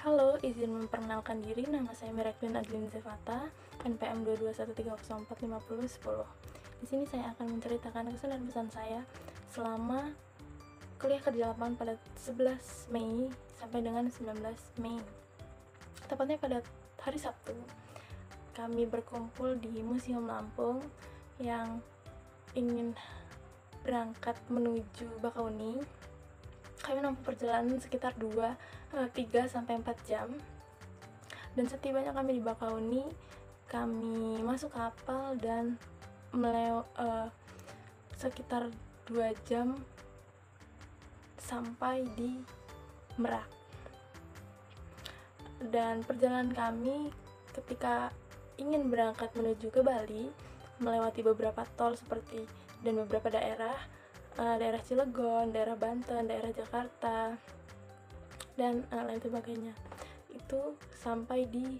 Halo, izin memperkenalkan diri, nama saya Miraklin Adlin Zevata, NPM 221304050. Di sini saya akan menceritakan kesan dan pesan saya selama kuliah kerja lapangan pada 11 Mei sampai dengan 19 Mei. Tepatnya pada hari Sabtu, kami berkumpul di Museum Lampung yang ingin berangkat menuju Bakauni. Kami menempuh perjalanan sekitar 3-4 jam, dan setibanya kami di Bakauni, kami masuk kapal dan sekitar 2 jam sampai di Merak. Dan perjalanan kami ketika ingin berangkat menuju ke Bali melewati beberapa tol dan beberapa daerah Cilegon, daerah Banten, daerah Jakarta, dan lain sebagainya. Itu sampai di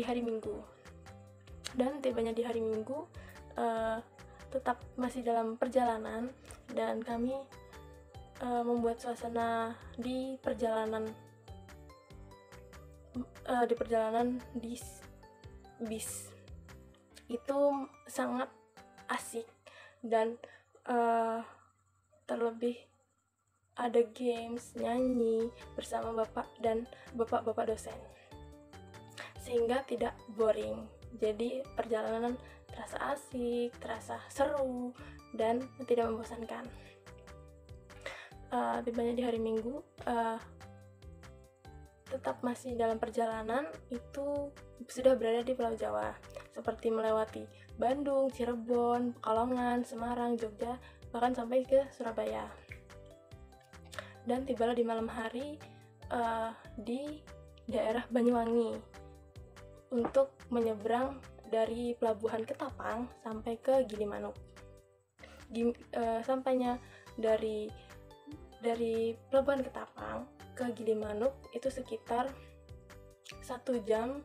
hari Minggu. Dan tibanya di hari Minggu, tetap masih dalam perjalanan, dan kami membuat suasana di perjalanan di bis itu sangat asik, dan terlebih ada games, nyanyi bersama bapak dosen, sehingga tidak boring. Jadi perjalanan terasa asik, terasa seru, dan tidak membosankan. Tibanya di hari Minggu, tetap masih dalam perjalanan, itu sudah berada di Pulau Jawa, seperti melewati Bandung, Cirebon, Pekalongan, Semarang, Jogja, bahkan sampai ke Surabaya. Dan tibalah di malam hari di daerah Banyuwangi untuk menyeberang dari pelabuhan Ketapang sampai ke Gilimanuk. Sampainya dari pelabuhan Ketapang ke Gilimanuk itu sekitar 1 jam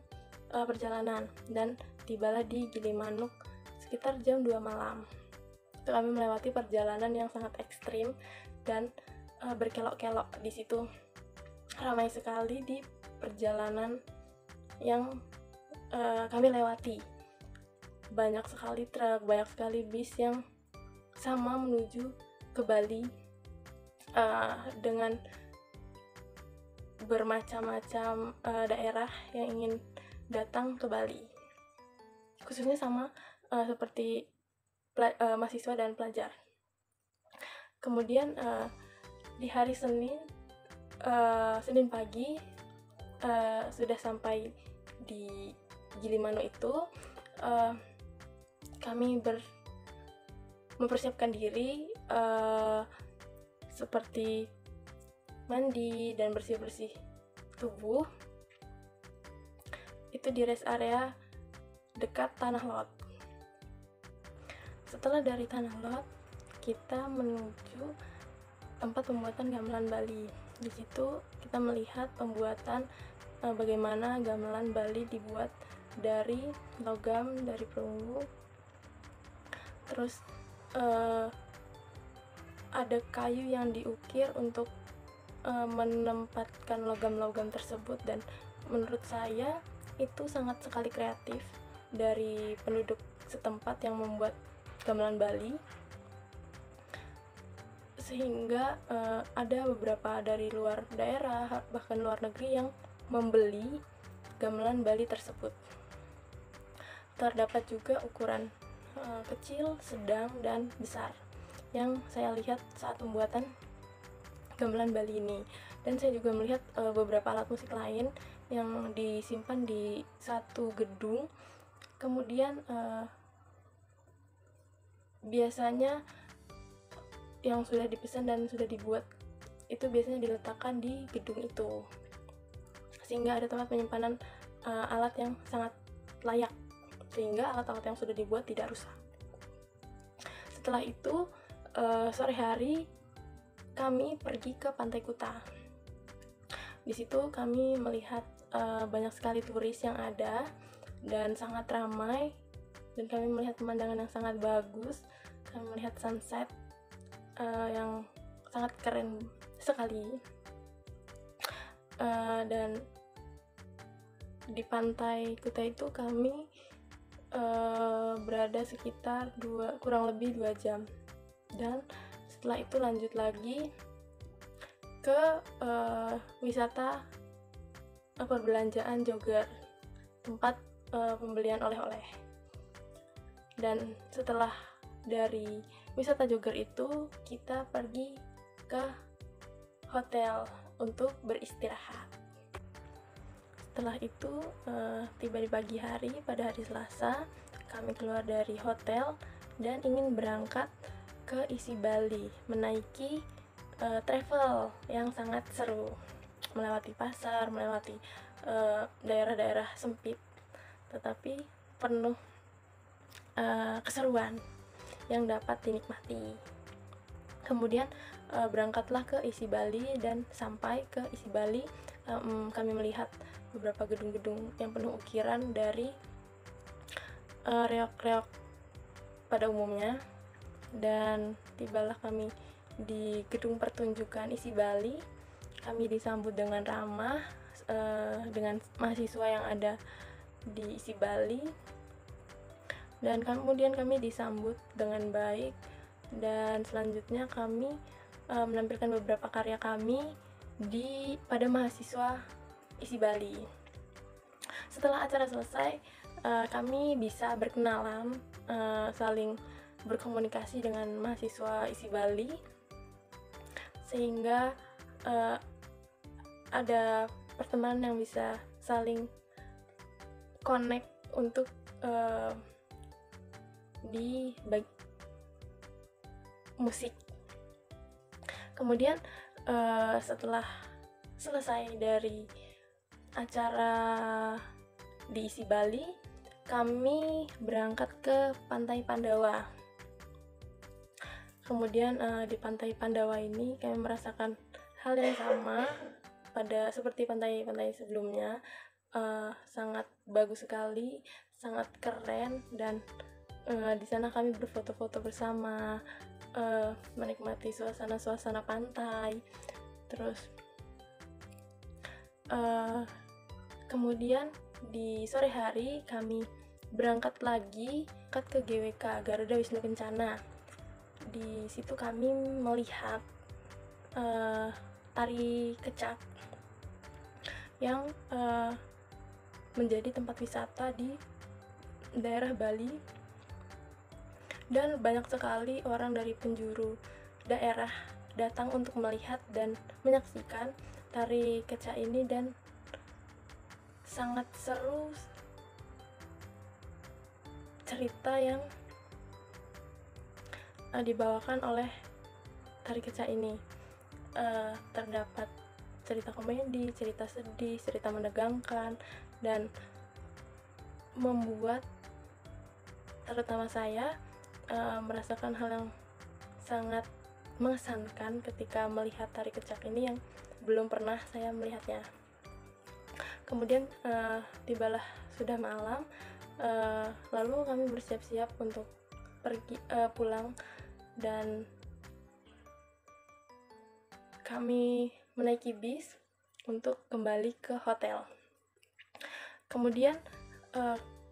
perjalanan, dan tibalah di Gilimanuk sekitar jam 2 malam. Kami melewati perjalanan yang sangat ekstrim dan berkelok-kelok. Di situ ramai sekali di perjalanan yang kami lewati. Banyak sekali truk, banyak sekali bis yang sama menuju ke Bali, dengan bermacam-macam daerah yang ingin datang ke Bali, khususnya sama seperti mahasiswa dan pelajar. Kemudian di hari Senin pagi sudah sampai di Gilimanuk itu, kami mempersiapkan diri, seperti mandi dan bersih-bersih tubuh itu di rest area dekat Tanah Lot. Setelah dari Tanah Lot, kita menuju tempat pembuatan gamelan Bali. Di situ kita melihat pembuatan bagaimana gamelan Bali dibuat dari logam, dari perunggu. Terus ada kayu yang diukir untuk menempatkan logam-logam tersebut, dan menurut saya itu sangat sekali kreatif dari penduduk setempat yang membuat gamelan Bali, sehingga ada beberapa dari luar daerah, bahkan luar negeri, yang membeli gamelan Bali tersebut. Terdapat juga ukuran kecil, sedang, dan besar yang saya lihat saat pembuatan gamelan Bali ini. Dan saya juga melihat beberapa alat musik lain yang disimpan di satu gedung. Kemudian biasanya yang sudah dipesan dan sudah dibuat itu biasanya diletakkan di gedung itu, sehingga ada tempat penyimpanan alat yang sangat layak, sehingga alat-alat yang sudah dibuat tidak rusak. Setelah itu sore hari kami pergi ke Pantai Kuta. Di situ kami melihat banyak sekali turis yang ada dan sangat ramai, dan kami melihat pemandangan yang sangat bagus. Kami melihat sunset yang sangat keren sekali. Dan di pantai Kuta itu kami berada sekitar kurang lebih 2 jam, dan setelah itu lanjut lagi ke wisata perbelanjaan Jogger, tempat pembelian oleh-oleh. Dan setelah dari wisata Jogger itu kita pergi ke hotel untuk beristirahat. Setelah itu tiba di pagi hari pada hari Selasa, kami keluar dari hotel dan ingin berangkat ke isi Bali, menaiki travel yang sangat seru, melewati pasar, melewati daerah-daerah sempit tetapi penuh keseruan yang dapat dinikmati. Kemudian berangkatlah ke isi Bali, dan sampai ke isi Bali kami melihat beberapa gedung-gedung yang penuh ukiran dari reok-reok pada umumnya, dan tibalah kami di gedung pertunjukan isi Bali. Kami disambut dengan ramah dengan mahasiswa yang ada di isi Bali, dan kemudian kami disambut dengan baik. Dan selanjutnya kami menampilkan beberapa karya kami pada mahasiswa isi Bali. Setelah acara selesai, kami bisa berkenalan, saling berkomunikasi dengan mahasiswa isi Bali, sehingga ada pertemanan yang bisa saling connect untuk di musik. Kemudian setelah selesai dari acara di isi Bali, kami berangkat ke Pantai Pandawa. Kemudian di Pantai Pandawa ini kami merasakan hal yang sama seperti pantai-pantai sebelumnya. Sangat bagus sekali, sangat keren, dan di sana kami berfoto-foto bersama, menikmati suasana pantai. Terus kemudian di sore hari kami berangkat lagi ke GWK, Garuda Wisnu Kencana. Di situ kami melihat tari kecak yang menjadi tempat wisata di daerah Bali, dan banyak sekali orang dari penjuru daerah datang untuk melihat dan menyaksikan tari kecak ini, dan sangat seru cerita yang dibawakan oleh tari kecak ini. Terdapat cerita komedi, cerita sedih, cerita menegangkan, dan membuat terutama saya merasakan hal yang sangat mengesankan ketika melihat tari kecak ini yang belum pernah saya melihatnya. Kemudian tibalah sudah malam, lalu kami bersiap-siap untuk pergi pulang, dan kami menaiki bis untuk kembali ke hotel. Kemudian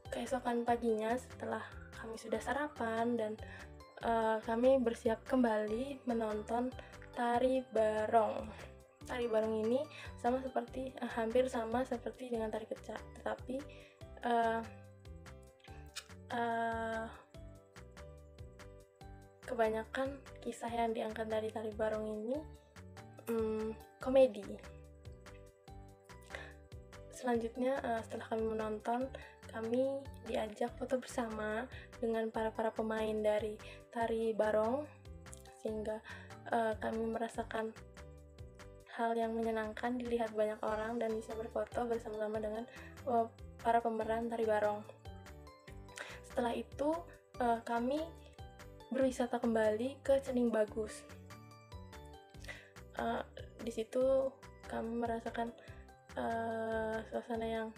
keesokan paginya, setelah kami sudah sarapan dan kami bersiap kembali menonton tari barong. Tari barong ini hampir sama seperti dengan tari kecak, tetapi kebanyakan kisah yang diangkat dari tari barong ini komedi. Selanjutnya setelah kami menonton, kami diajak foto bersama dengan para pemain dari tari barong, sehingga kami merasakan hal yang menyenangkan dilihat banyak orang dan bisa berfoto bersama-sama dengan para pemeran tari barong. Setelah itu kami berwisata kembali ke Cening Bagus. Di situ kami merasakan suasana yang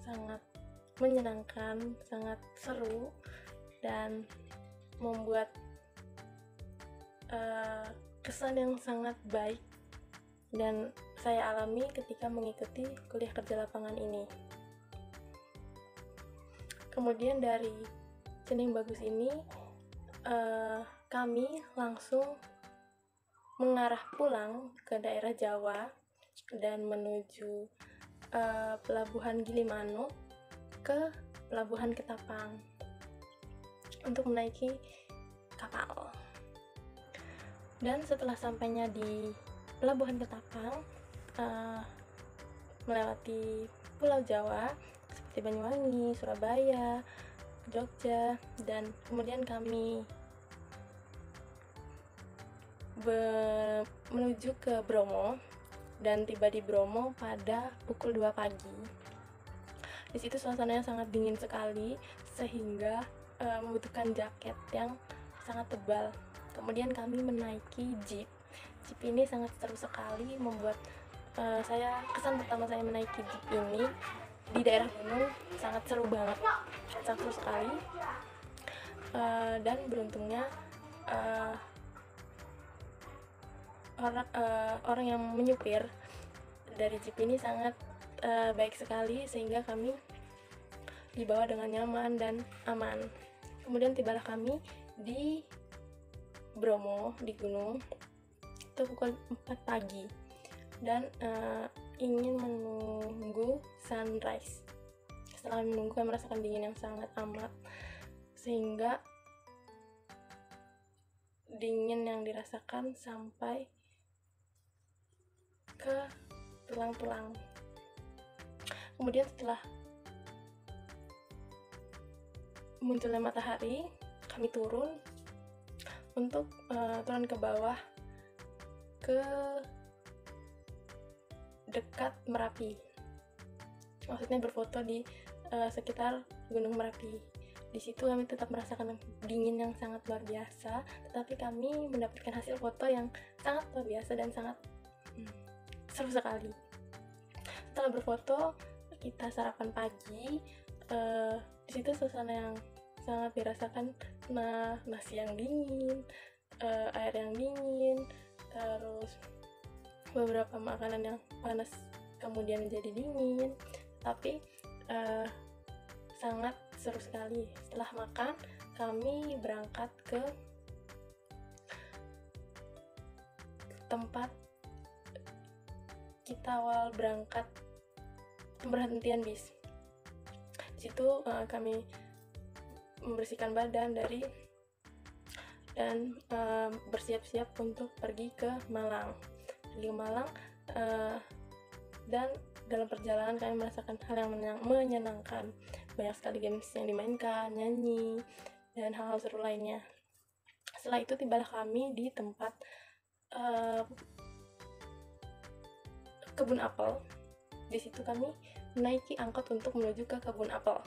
sangat menyenangkan, sangat seru, dan membuat kesan yang sangat baik, dan saya alami ketika mengikuti kuliah kerja lapangan ini. Kemudian dari Cening Bagus ini kami langsung mengarah pulang ke daerah Jawa dan menuju Pelabuhan Gilimanuk ke Pelabuhan Ketapang untuk menaiki kapal. Dan setelah sampainya di Pelabuhan Ketapang, melewati Pulau Jawa seperti Banyuwangi, Surabaya, Jogja, dan kemudian kami menuju ke Bromo dan tiba di Bromo pada pukul 2 pagi. Di situ suasananya sangat dingin sekali sehingga membutuhkan jaket yang sangat tebal. Kemudian kami menaiki jeep. Jeep ini sangat seru sekali, membuat kesan pertama saya menaiki jeep ini di daerah gunung sangat seru banget, sangat seru sekali. Dan beruntungnya orang yang menyupir dari jeep ini sangat baik sekali sehingga kami dibawa dengan nyaman dan aman. Kemudian tibalah kami di Bromo, di gunung itu pukul 4 pagi dan ingin menunggu sunrise. Setelah menunggu kami merasakan dingin yang sangat amat, sehingga dingin yang dirasakan sampai ke tulang-tulang. Kemudian setelah munculnya matahari, kami turun untuk turun ke bawah ke dekat Merapi. Maksudnya berfoto di sekitar Gunung Merapi. Di situ kami tetap merasakan dingin yang sangat luar biasa, tetapi kami mendapatkan hasil foto yang sangat luar biasa dan sangat seru sekali. Setelah berfoto, kita sarapan pagi. Di situ suasana yang sangat dirasakan, nasi yang dingin, air yang dingin, terus beberapa makanan yang panas kemudian menjadi dingin, tapi sangat seru sekali. Setelah makan, kami berangkat ke tempat kita awal berangkat, pemberhentian bis. Di situ kami membersihkan badan dan bersiap-siap untuk pergi ke Malang. Dan dalam perjalanan kami merasakan hal yang menyenangkan. Banyak sekali games yang dimainkan, nyanyi, dan hal-hal seru lainnya. Setelah itu tibalah kami di tempat kebun apel. Di situ kami menaiki angkot untuk menuju ke kebun apel.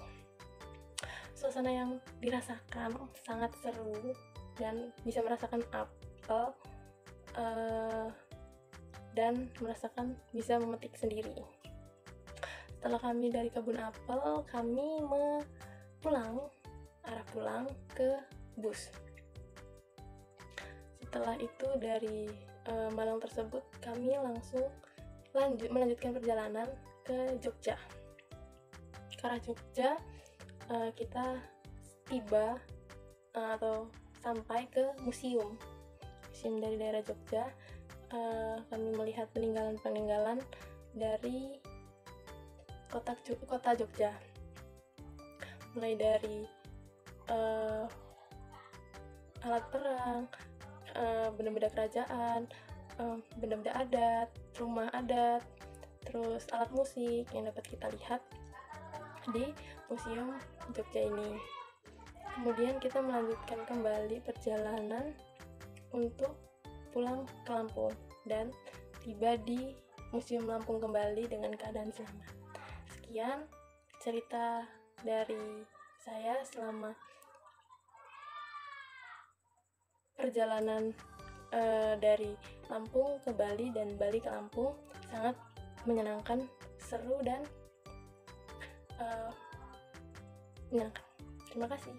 Suasana yang dirasakan sangat seru dan bisa merasakan apel dan merasakan bisa memetik sendiri. Setelah kami dari kebun apel, kami arah pulang ke bus. Setelah itu dari Malang tersebut kami langsung melanjutkan perjalanan ke Jogja. Ke arah Jogja, kita tiba atau sampai ke museum dari daerah Jogja. Kami melihat peninggalan-peninggalan dari kota Jogja, mulai dari alat perang, benda-benda kerajaan, benda-benda adat, rumah adat, terus alat musik yang dapat kita lihat di Museum Jogja ini. Kemudian kita melanjutkan kembali perjalanan untuk pulang ke Lampung dan tiba di Museum Lampung kembali dengan keadaan selamat. Sekian cerita dari saya selama perjalanan dari Lampung ke Bali dan Bali ke Lampung. Sangat menyenangkan, seru, dan menyenangkan. Terima kasih.